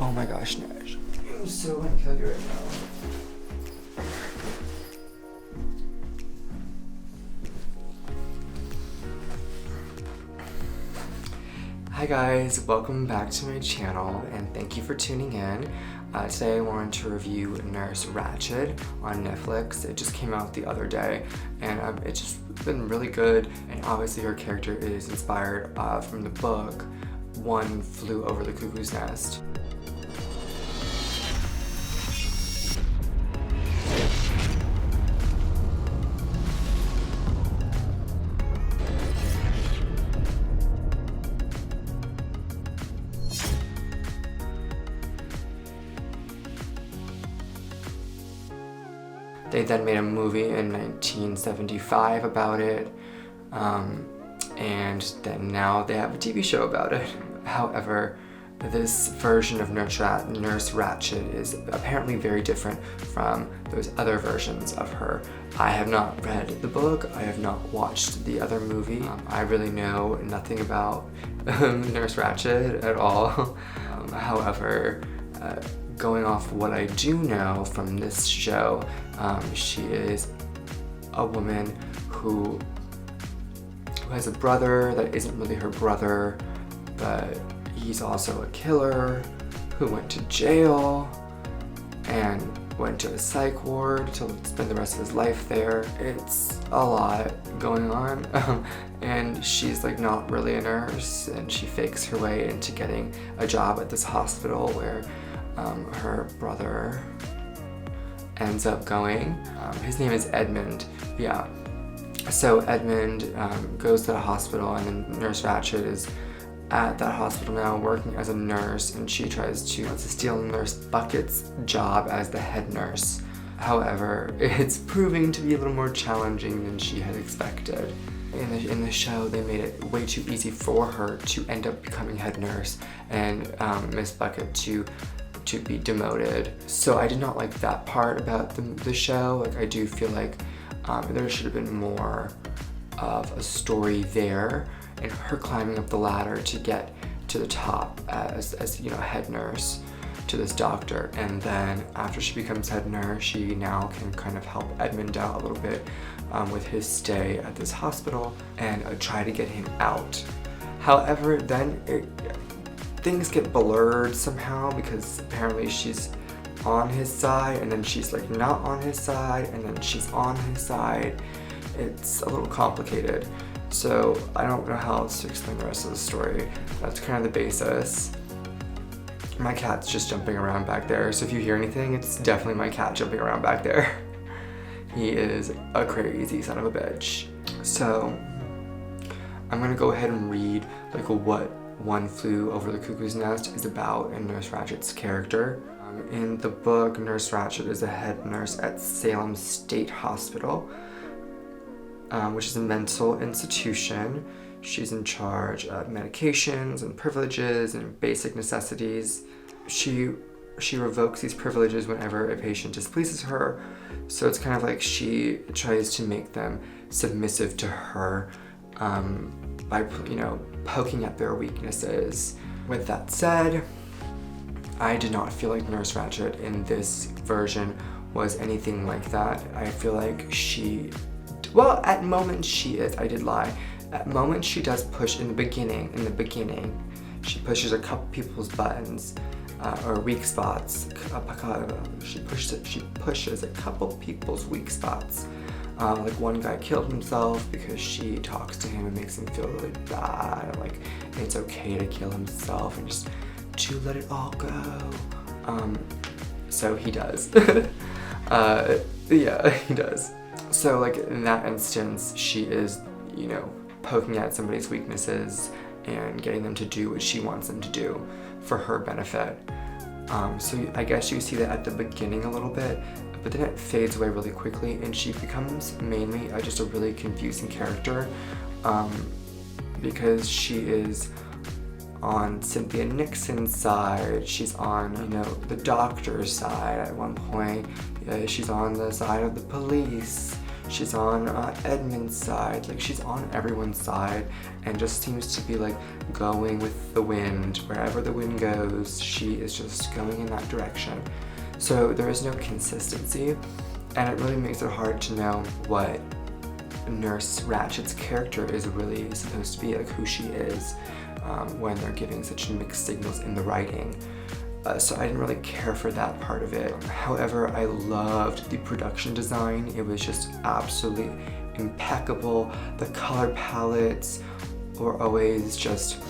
Oh my gosh, Nash. I'm so gonna kill you right now. Hi guys, welcome back to my channel and thank you for tuning in. Today I wanted to review Nurse Ratched on Netflix. It just came out the other day and it's just been really good, and obviously her character is inspired from the book One Flew Over the Cuckoo's Nest. They then made a movie in 1975 about it, and then now they have a TV show about it. However, this version of Nurse Ratched is apparently very different from those other versions of her. I have not read the book, I have not watched the other movie. I really know nothing about Nurse Ratched at all. However, going off what I do know from this show, she is a woman who has a brother that isn't really her brother, but he's also a killer who went to jail and went to a psych ward to spend the rest of his life there. It's a lot going on, and she's like not really a nurse, and she fakes her way into getting a job at this hospital where her brother ends up going. His name is Edmund, yeah. So Edmund goes to the hospital, and then Nurse Ratched is at that hospital now working as a nurse, and she tries to steal Nurse Bucket's job as the head nurse. However, it's proving to be a little more challenging than she had expected. In the show, they made it way too easy for her to end up becoming head nurse, and Miss Bucket to be demoted. So I did not like that part about the show. Like, I do feel like there should have been more of a story there, and her climbing up the ladder to get to the top as you know, head nurse to this doctor. And then after she becomes head nurse, she now can kind of help Edmund out a little bit with his stay at this hospital and try to get him out. However, then things get blurred somehow, because apparently she's on his side and then she's like not on his side and then she's on his side. It's a little complicated, so I don't know how else to explain the rest of the story. That's kind of the basis. My cat's just jumping around back there, so if you hear anything, it's definitely my cat jumping around back there. He is a crazy son of a bitch. So I'm gonna go ahead and read like what One Flew Over the Cuckoo's Nest is about in Nurse Ratched's character. In the book, Nurse Ratched is a head nurse at Salem State Hospital, which is a mental institution. She's in charge of medications and privileges and basic necessities. She revokes these privileges whenever a patient displeases her, so it's kind of like she tries to make them submissive to her by, you know, poking at their weaknesses. With that said, I did not feel like Nurse Ratched in this version was anything like that. I feel like well, at moments she is, I did lie. At moments she does push in the beginning, she pushes a couple people's buttons, or weak spots. She pushes a couple people's weak spots. Like one guy killed himself because she talks to him and makes him feel really bad, and like it's okay to kill himself and just to let it all go. So he does. Yeah, he does. So like in that instance, she is, you know, poking at somebody's weaknesses and getting them to do what she wants them to do for her benefit. So I guess you see that at the beginning a little bit, but then it fades away really quickly, and she becomes mainly just a really confusing character, because she is on Cynthia Nixon's side, she's on, you know, the doctor's side at one point, she's on the side of the police, she's on Edmund's side, like she's on everyone's side, and just seems to be like going with the wind. Wherever the wind goes, she is just going in that direction. So there is no consistency, and it really makes it hard to know what Nurse Ratched's character is really supposed to be, like who she is, when they're giving such mixed signals in the writing. So I didn't really care for that part of it. However, I loved the production design. It was just absolutely impeccable. The color palettes were always just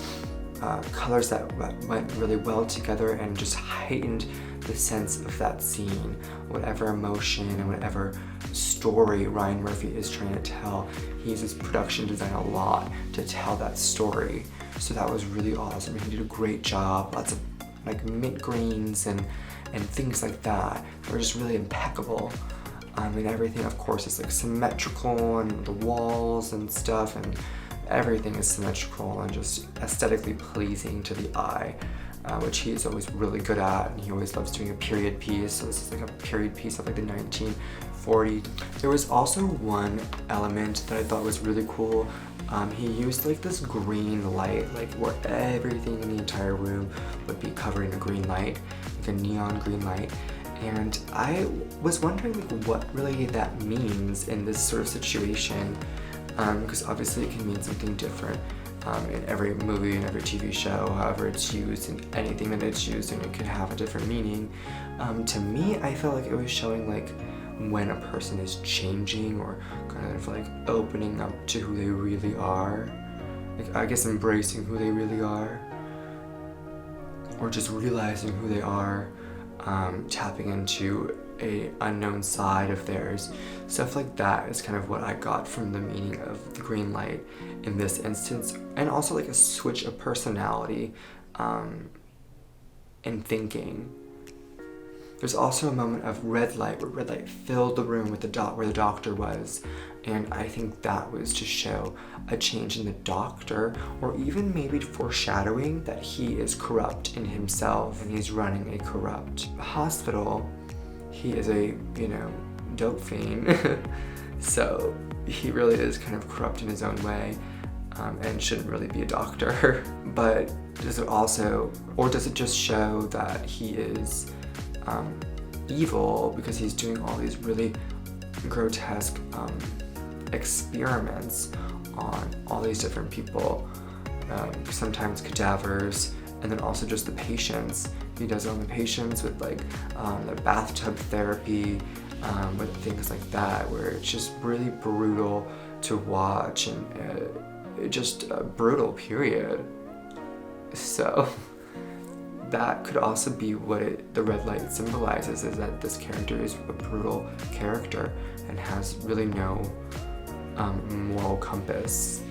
colors that went really well together and just heightened the sense of that scene. Whatever emotion and whatever story Ryan Murphy is trying to tell, he uses production design a lot to tell that story. So that was really awesome. He did a great job. Lots of like mint greens and things like that. They were just really impeccable. And everything, of course, is like symmetrical, and the walls and stuff, and everything is symmetrical and just aesthetically pleasing to the eye, which he is always really good at, and he always loves doing a period piece. So this is like a period piece of like the 1940s. There was also one element that I thought was really cool. He used like this green light, like where everything in the entire room would be covered in a green light, like a neon green light. And I was wondering like what really that means in this sort of situation, because obviously it can mean something different in every movie and every TV show. However it's used, and anything that it's used in, it could have a different meaning. To me, I felt like it was showing like when a person is changing, or kind of like opening up to who they really are. Like, I guess embracing who they really are, or just realizing who they are, tapping into a unknown side of theirs. Stuff like that is kind of what I got from the meaning of the green light in this instance, and also like a switch of personality and thinking. There's also a moment of red light, where red light filled the room with where the doctor was, and I think that was to show a change in the doctor, or even maybe foreshadowing that he is corrupt in himself and he's running a corrupt hospital. He is a, dope fiend, so he really is kind of corrupt in his own way, and shouldn't really be a doctor. But does it also, or does it just show that he is evil because he's doing all these really grotesque experiments on all these different people, sometimes cadavers, and then also just the patients. He does it on the patients with like the bathtub therapy, with things like that, where it's just really brutal to watch, and just a brutal period. So that could also be what the red light symbolizes, is that this character is a brutal character and has really no moral compass.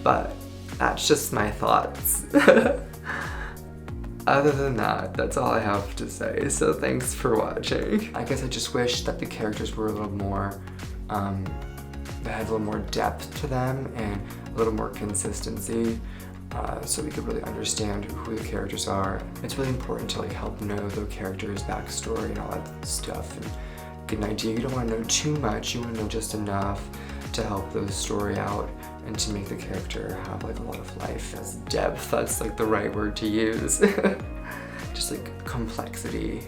But that's just my thoughts. Other than that, that's all I have to say, so thanks for watching. I guess I just wish that the characters were a little more, that had a little more depth to them and a little more consistency, so we could really understand who the characters are. It's really important to like help know the character's backstory and all that stuff, and get an idea. You don't want to know too much, you want to know just enough to help the story out and to make the character have like a lot of life. As depth, that's like the right word to use. Just like complexity,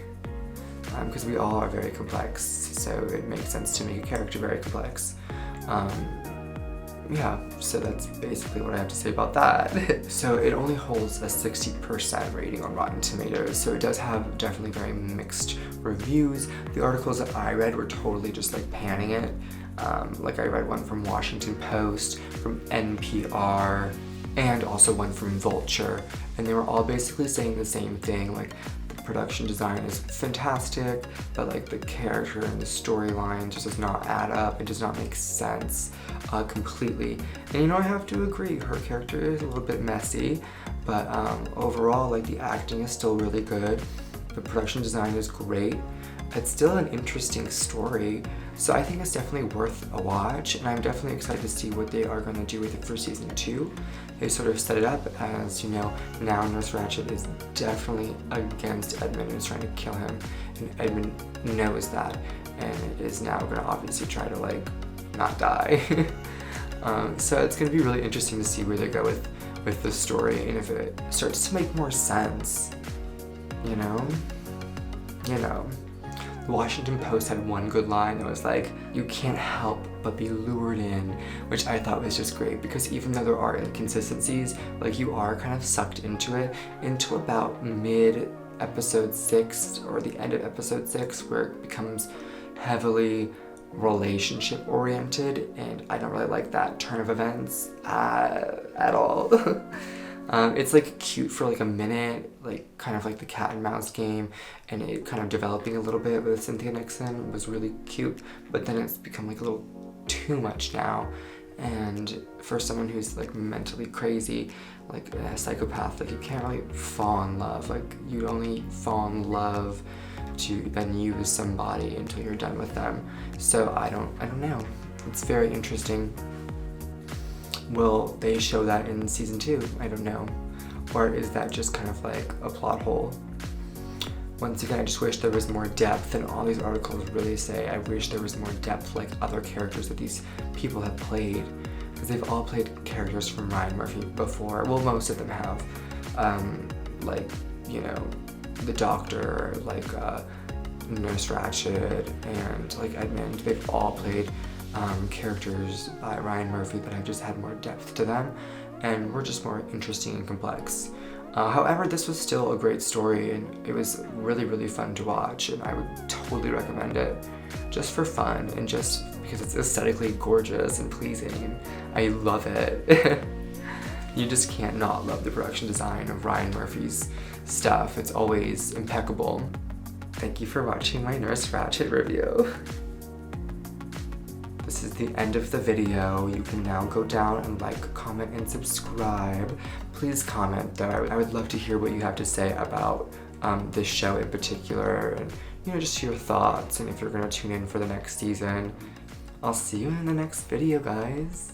because we all are very complex, so it makes sense to make a character very complex. Yeah, so that's basically what I have to say about that. So it only holds a 60% rating on Rotten Tomatoes, so it does have definitely very mixed reviews. The articles that I read were totally just like panning it. Like I read one from Washington Post, from NPR, and also one from Vulture, and they were all basically saying the same thing, like the production design is fantastic, but like the character and the storyline just does not add up, it does not make sense completely. And I have to agree, her character is a little bit messy, but overall like the acting is still really good, the production design is great, it's still an interesting story, so I think it's definitely worth a watch, and I'm definitely excited to see what they are going to do with it for season 2. They sort of set it up as, now Nurse Ratched is definitely against Edmund and is trying to kill him, and Edmund knows that, and is now going to obviously try to like not die. So it's going to be really interesting to see where they go with the story, and if it starts to make more sense, you know? The Washington Post had one good line that was like, "You can't help but be lured in," which I thought was just great, because even though there are inconsistencies, like, you are kind of sucked into it, into about mid episode 6 or the end of episode 6, where it becomes heavily relationship oriented, and I don't really like that turn of events at all. It's like cute for like a minute, like kind of like the cat and mouse game, and it kind of developing a little bit with Cynthia Nixon was really cute, but then it's become like a little too much now. And for someone who's like mentally crazy, like a psychopath, like, you can't really fall in love. Like, you only fall in love to then use somebody until you're done with them. So I don't know. It's very interesting. Will they show that in season 2? I don't know. Or is that just kind of like a plot hole? Once again, I just wish there was more depth, and all these articles really say I wish there was more depth, like other characters that these people have played, because they've all played characters from Ryan Murphy before. Well, most of them have. Like, you know, the Doctor, like Nurse Ratched, and like Edmund. They've all played characters by Ryan Murphy that have just had more depth to them and were just more interesting and complex. However, this was still a great story, and it was really, really fun to watch, and I would totally recommend it just for fun and just because it's aesthetically gorgeous and pleasing, and I love it. You just can't not love the production design of Ryan Murphy's stuff. It's always impeccable. Thank you for watching my Nurse Ratched review. This is the end of the video. You can now go down and like, comment, and subscribe. Please comment though. I would love to hear what you have to say about this show in particular, and just your thoughts, and if you're gonna tune in for the next season. I'll see you in the next video, guys.